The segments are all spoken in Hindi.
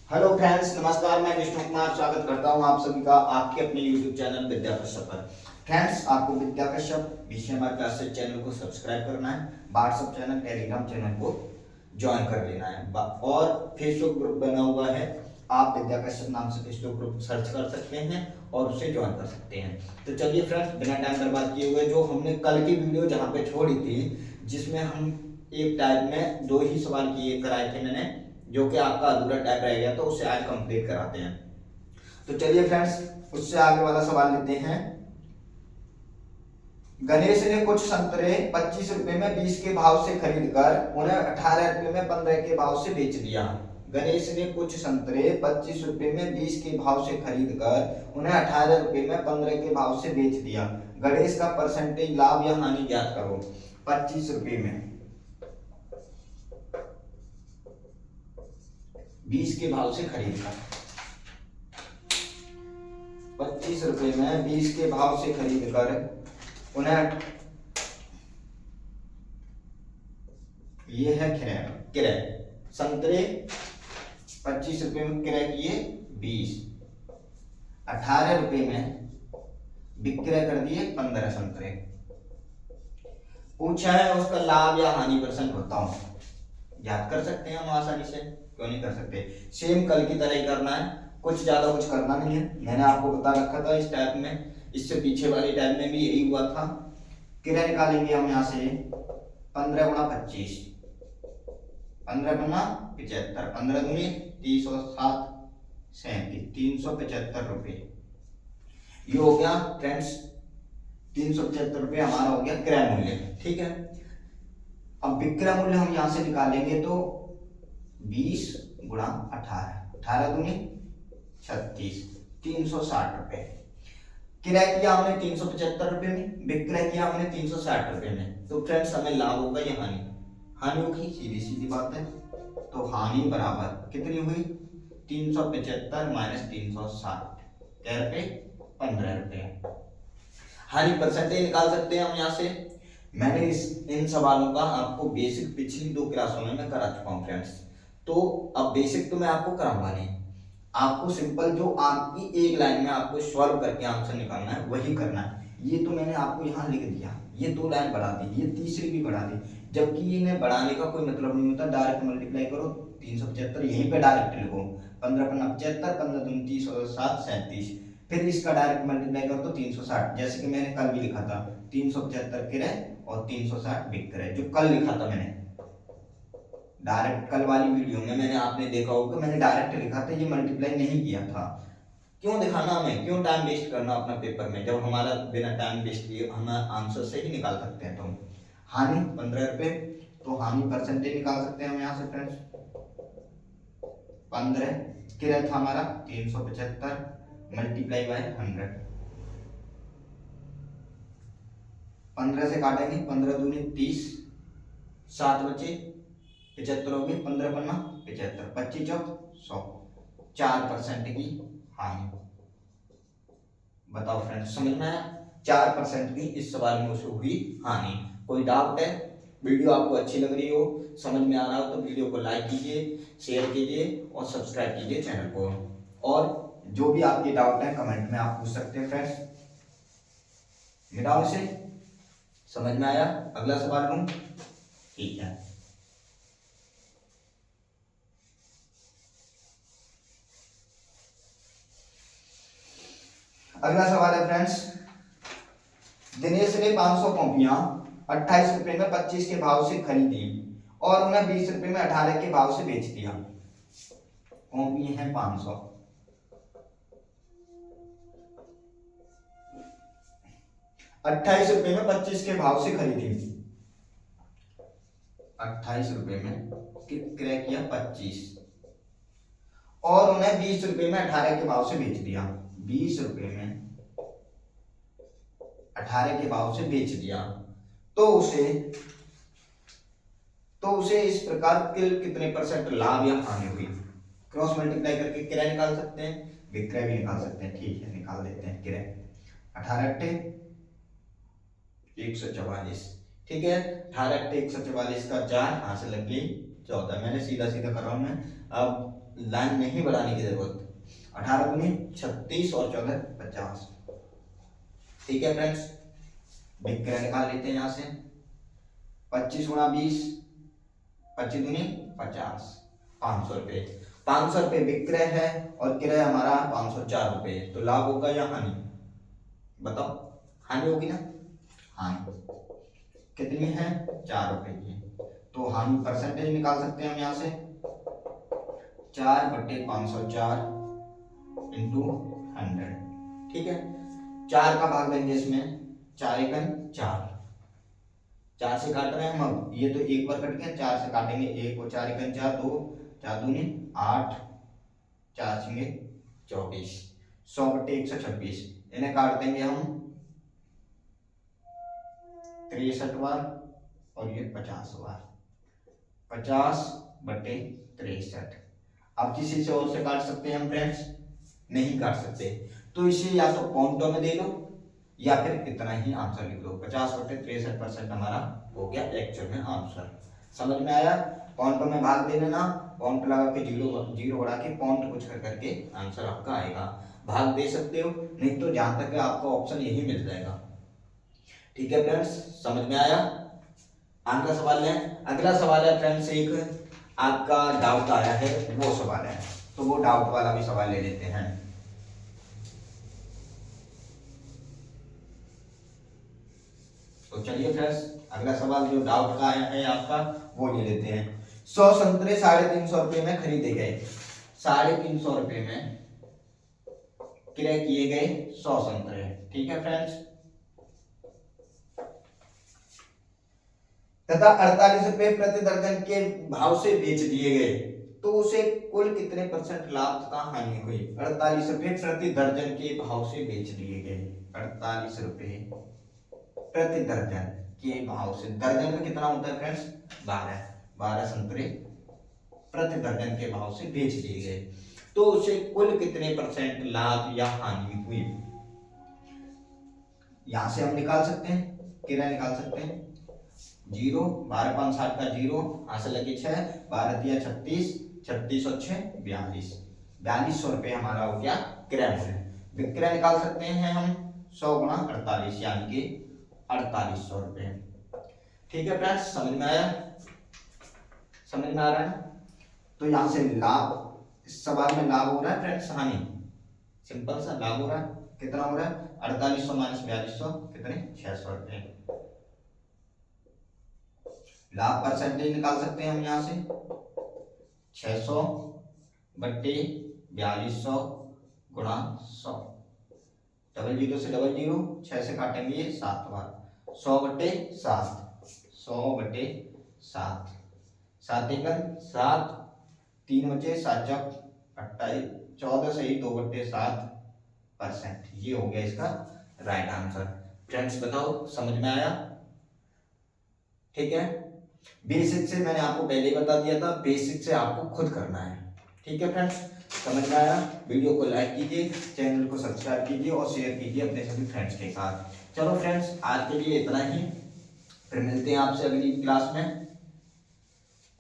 हेलो फ्रेंड्स, नमस्कार। मैं विष्णु कुमार स्वागत करता हूं आप सभी का आपके अपने यूट्यूब चैनल विद्या कश्यप पर। फ्रेंड्स, आपको विद्या कश्यप बीसीएमआर क्लासेस चैनल को सब्सक्राइब करना है, व्हाट्सएप चैनल टेलीग्राम चैनल को ज्वाइन कर लेना है और फेसबुक ग्रुप बना हुआ है। आप विद्या कश्यप नाम से फेसबुक ग्रुप सर्च कर सकते हैं और उसे ज्वाइन कर सकते हैं। तो चलिए फ्रेंड्स, बिना टाइम बर्बाद किए हुए जो हमने कल की वीडियो जहाँ पे छोड़ी थी, जिसमें हम एक टाइप में दो ही सवाल किए कराए थे मैंने, जो कि आपका अधूरा टाइप रह गया, तो उसे आज कंप्लीट कराते हैं। तो चलिए फ्रेंड्स, उससे आगे वाला सवाल लेते हैं। गणेश ने कुछ संतरे 25 रुपए में 20 के भाव से खरीदकर उन्हें 18 रुपए में 15 के भाव से बेच दिया। गणेश ने कुछ संतरे 25 रुपए में 20 के भाव से खरीदकर उन्हें 18 रुपए में 15 के भाव से बेच दिया। गणेश का परसेंटेज लाभ या हानि ज्ञात करो। 25 रुपए में 20 के भाव से खरीदकर, 25 रुपए में 20 के भाव से खरीदकर उन्हें, ये है क्रय। संतरे 25 रुपए में क्रय किए 20, 18 रुपए में विक्रय कर दिए 15 संतरे। पूछा है उसका लाभ या हानि परसेंट बताओ। याद कर सकते हैं हम आसानी से, क्यों नहीं कर सकते। सेम कल की तरह ही करना है, कुछ ज्यादा कुछ करना नहीं है। मैंने आपको बता रखा था इस टाइप में, इससे पीछे वाले टाइप में भी यही हुआ था। किराया निकालेंगे हम यहाँ से 15 गुणा 25, 15 गुणा 75, 15 दूनी 30 और 7 37, 375 रुपये। ये हो गया फ्रेंड्स 375 रुपये हमारा हो गया क्रय मूल्य। ठीक है, अब विक्रय मूल्य हम यहां से निकालेंगे तो 20 गुणा 18, 18 दूनी 36, 360 रुपए। किराया किया हमने 375 रुपए में, विक्रय किया हमने 360 रुपए में। तो फ्रेंड्स हमें लाभ होगा या हानि? हानि होगी, सीधी सीधी बात है। तो हानि बराबर कितनी हुई? 375 माइनस 360, क्या रुपए? 15 रुपए। हानि परसेंटेज निकाल सकते हैं हम यहाँ से। मैंने इन सवालों का आपको बेसिक पिछली 2 क्लासों में मैं करा चुका हूँ फ्रेंड्स। तो अब बेसिक तो मैं आपको कराऊंगा नहीं, आपको सिंपल जो आपकी एक लाइन में आपको सॉल्व करके आंसर निकालना है वही करना है। ये तो मैंने आपको यहाँ लिख दिया, ये 2 लाइन बढ़ा दी, ये तीसरी भी बढ़ा दी, जबकि इन्हें बढ़ाने का कोई मतलब नहीं होता। डायरेक्ट मल्टीप्लाई करो 375, यहीं पे डायरेक्ट लिखो। 15 पन्ना 75, 15 दूनी 30 और 7 37, फिर इसका डायरेक्ट मल्टीप्लाई कर दो 360, जैसे कि मैंने कल भी लिखा था। 375 क्रय और 360 विक्रय, जो कल लिखा था मैंने डायरेक्ट। कल वाली वीडियो में मैंने, आपने देखा होगा मैंने डायरेक्ट लिखा था, ये मल्टीप्लाई नहीं किया था। क्यों दिखाना हमें, क्यों टाइम वेस्ट करना अपना पेपर में, जब हमारा बिना टाइम वेस्ट किए हम आंसर से ही निकाल सकते हैं। तो हानि 15 रुपए, तो हानि परसेंटेज निकाल सकते हैं हम यहाँ से फ्रेंड्स। 15 किराया था हमारा 375 मल्टीप्लाई बाय 100, 15 से काटेंगे, 15 दूनी 30, 7 बचे 75 हो गए, 15 पन्ना 75, 25 चौक 100, 4% की हानि। बताओ फ्रेंड्स, समझ में आया? 4% की इस सवाल में उसे हुई हानि। कोई डाउट है? वीडियो आपको अच्छी लग रही हो, समझ में आ रहा हो तो वीडियो को लाइक कीजिए, शेयर कीजिए और सब्सक्राइब कीजिए चैनल को। और जो भी आपके डाउट है कमेंट में आप पूछ सकते हैं फ्रेंड्स। मिटाओ इसे। समझ में आया? अगला सवाल लूं? ठीक है। अगला सवाल है फ्रेंड्स, दिनेश ने 500 कॉपियां 28 रुपए में 25 के भाव से खरीदी और उन्हें 20 रुपए में 18 के भाव से बेच दिया। कॉपी है 500, 28 रुपए में 25 के भाव से खरीदी, 28 रुपए में क्रय किया 25 और उन्हें 20 रुपए में 18 के भाव से बेच दिया। 20 रुपए में 18 के भाव से बेच दिया। तो उसे इस प्रकार कितने परसेंट लाभ या हानि हुई? क्रॉस मल्टीप्लाई करके क्रय निकाल सकते हैं, विक्रय भी निकाल सकते हैं। ठीक है, निकाल देते हैं क्रय। 18 अट्ठे 144, ठीक है। 18 अट्ठे 144 का 4 हाथ से लग गई 14। मैंने सीधा सीधा कर रहा हूँ मैं, अब लाइन नहीं बढ़ाने की जरूरत। 18 दूनी 36 और 14 50। ठीक है फ्रेंड्स, विक्रय निकाल लेते हैं यहाँ से। 25 गुणा 20, 25 दूनी 50, 500 रुपये। 500 रुपये विक्रय है और क्रय हमारा 504 रुपये। तो लाभ होगा या हानि, बताओ? हानि होगी ना, हानि कितनी है, 4 रुपये की। तो हानि परसेंटेज निकाल सकते हैं हम यहाँ से, 4/504 इंटू 100। ठीक है, 4 का भाग देंगे इसमें, 4 एकम 4, 4 से काट रहे हैं हम, अब ये तो एक बार कट गया, 4 से काटेंगे, 1 और 4 एकम 4, 2 4 दूनी 8, 4 छिंगे 24, 100/126। इन्हें काट देंगे हम 63 बार और ये 50 बार, 50/63। अब किसी से और से काट सकते हैं हम फ्रेंड्स, नहीं काट सकते, तो इसे या तो पॉइंटों में दे लो या फिर इतना ही आंसर लिख लो। 50/63% हमारा हो गया एक्चुअल में आंसर। समझ में आया? पॉइंटों में भाग दे लेना, पॉइंट लगा के जीरो बढ़ा के पॉइंट कुछ कर करके आंसर आपका आएगा। भाग दे सकते हो, नहीं तो जहां तक आपका ऑप्शन यही मिल जाएगा। ठीक है फ्रेंड्स, समझ में आया? अगला सवाल है, अगला सवाल है फ्रेंड्स, एक आपका डाउट आया है वो सवाल है, तो वो डाउट वाला भी सवाल ले लेते हैं। तो चलिए फ्रेंड्स, अगला सवाल जो डाउट का आया है आपका वो ले लेते हैं। 100 संतरे 350 रुपए में खरीदे गए, 350 रुपए में क्रय किए गए 100 संतरे। ठीक है फ्रेंड्स, तथा 48 रुपए प्रति दर्जन के भाव से बेच दिए गए, तो उसे कुल कितने % लाभ तथा हानि हुई? 48 रुपए प्रति दर्जन के भाव से बेच दिए गए, 48 रुपए प्रति दर्जन के भाव से, दर्जन में कितना होता है फ्रेंड्स? 12 संतरे प्रति दर्जन के भाव से बेच दिए गए, तो उसे कुल कितने % लाभ या हानि हुई? यहां से हम निकाल सकते हैं, किराया निकाल सकते हैं। 0, 12 5 60 का 0, हासिल लगे 6, 12 दिया 36, 36 और 6 42, 4200 रुपये हमारा हो गया क्रय मूल्य। विक्रय निकाल सकते हैं हम 100 गुणा 48 यानी कि 4800 रुपये। ठीक है फ्रेंड्स, समझ में आया? समझ में आ रहा है? तो यहां से लाभ, इस सवाल में लाभ हो रहा है फ्रेंड्स, हानि सिंपल सा लाभ हो रहा है। कितना हो रहा है? 4800 माइनस 4200 कितने? 600 रुपये। लाभ परसेंटेज निकाल सकते हैं हम यहाँ से, 600/4200 गुणा 100, 00 से 00, 6 से काटेंगे 7 बार, 100/7, 100/7, 7 एकम 7, 3 बचे 7 चौक 28, 14 से ही 2/7%। ये हो गया इसका राइट आंसर। फ्रेंड्स बताओ, समझ में आया? ठीक है, बेसिक से मैंने आपको पहले ही बता दिया था, बेसिक से आपको खुद करना है। ठीक है फ्रेंड्स, समझ में आया? वीडियो को लाइक कीजिए, चैनल को सब्सक्राइब कीजिए और शेयर कीजिए अपने सभी फ्रेंड्स के साथ। चलो फ्रेंड्स, आज के लिए इतना ही, फिर मिलते हैं आपसे अगली क्लास में,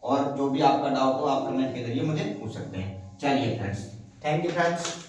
और जो भी आपका डाउट हो आप कमेंट के जरिए मुझे पूछ सकते हैं। चलिए फ्रेंड्स, थैंक यू फ्रेंड्स।